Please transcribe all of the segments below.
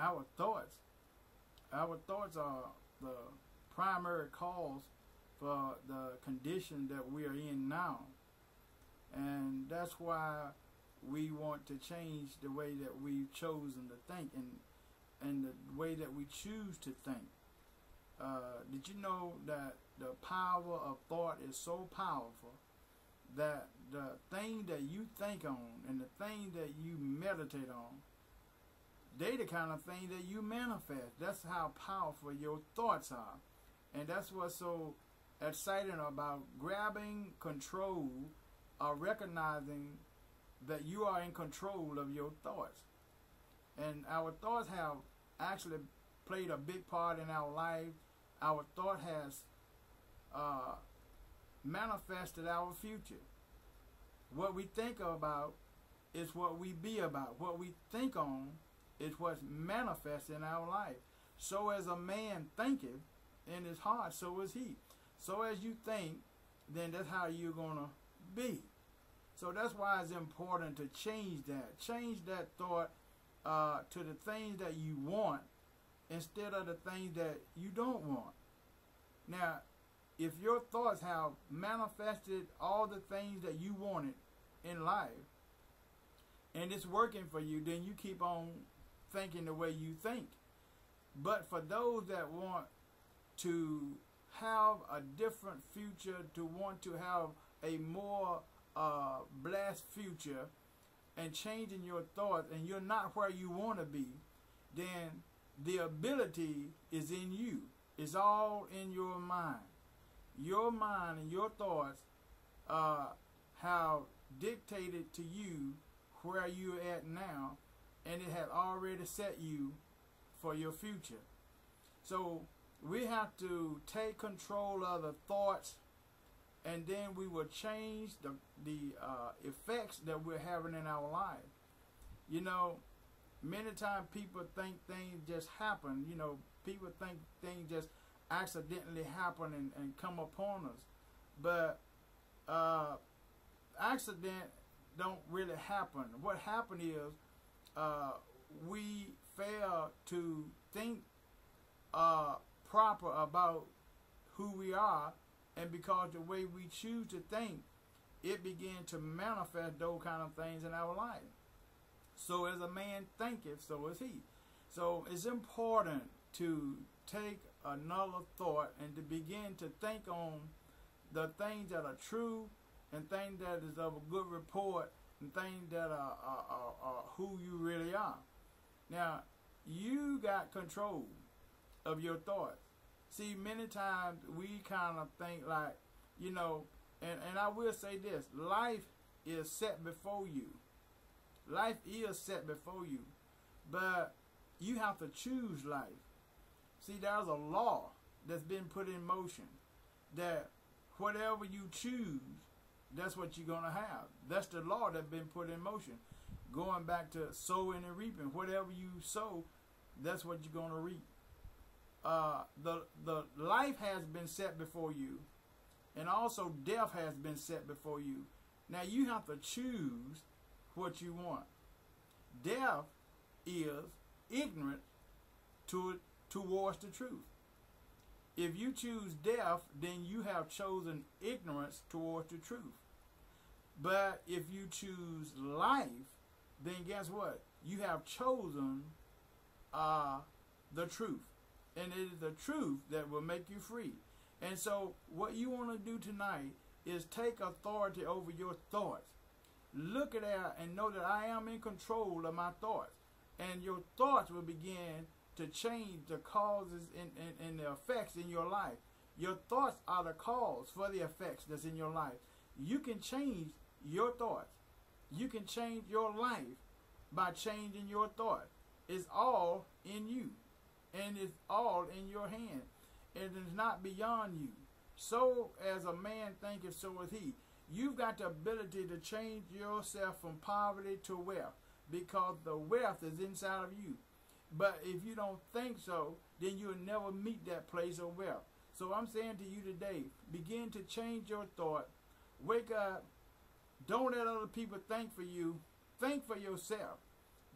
our thoughts, our thoughts are the primary cause for the condition that we are in now. And that's why we want to change the way that we've chosen to think, and the way that we choose to think. Did you know that the power of thought is so powerful that the thing that you think on and the thing that you meditate on, they the kind of thing that you manifest. That's how powerful your thoughts are. And that's what's so exciting about grabbing control or recognizing that you are in control of your thoughts. And our thoughts have actually played a big part in our life. Our thought has manifested our future. What we think about is what we be about. What we think on is what's manifest in our life. So as a man thinketh in his heart, so is he. So as you think, then that's how you're going to be. So that's why it's important to change that. Change that thought to the things that you want instead of the things that you don't want. Now, if your thoughts have manifested all the things that you wanted in life, and it's working for you, then you keep on thinking the way you think. But for those that want to have a different future, to want to have a more blessed future, and changing your thoughts, and you're not where you want to be, then the ability is in you. It's all in your mind. Your mind and your thoughts have dictated to you where you're at now, and it has already set you for your future. So we have to take control of the thoughts, and then we will change the effects that we're having in our life. You know, many times people think things just happen. You know, people think things just accidentally happen and come upon us. But accident don't really happen. What happened is we fail to think proper about who we are, and because the way we choose to think, it begins to manifest those kind of things in our life. So as a man thinketh, so is he. So it's important to take another thought and to begin to think on the things that are true, and things that is of a good report, and things that are who you really are. Now, you got control of your thoughts. See, many times we kind of think like, you know, and I will say this, life is set before you. Life is set before you. But you have to choose life. See, there's a law that's been put in motion that whatever you choose, that's what you're going to have. That's the law that's been put in motion. Going back to sowing and reaping. Whatever you sow, that's what you're going to reap. The life has been set before you, and also death has been set before you. Now you have to choose what you want. Death is ignorant towards the truth. If you choose death, then you have chosen ignorance towards the truth. But if you choose life, then guess what? You have chosen the truth. And it is the truth that will make you free. And so what you want to do tonight is take authority over your thoughts. Look at that and know that I am in control of my thoughts. And your thoughts will begin to change the causes and the effects in your life. Your thoughts are the cause for the effects that's in your life. You can change your thoughts. You can change your life by changing your thoughts. It's all in you. And it's all in your hand. It is not beyond you. So as a man thinketh, so is he. You've got the ability to change yourself from poverty to wealth, because the wealth is inside of you. But if you don't think so, then you'll never meet that place of wealth. So I'm saying to you today, begin to change your thought. Wake up. Don't let other people think for you. Think for yourself.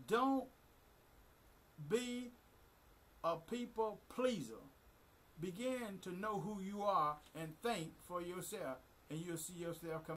Don't be a people pleaser. Begin to know who you are and think for yourself, and you'll see yourself come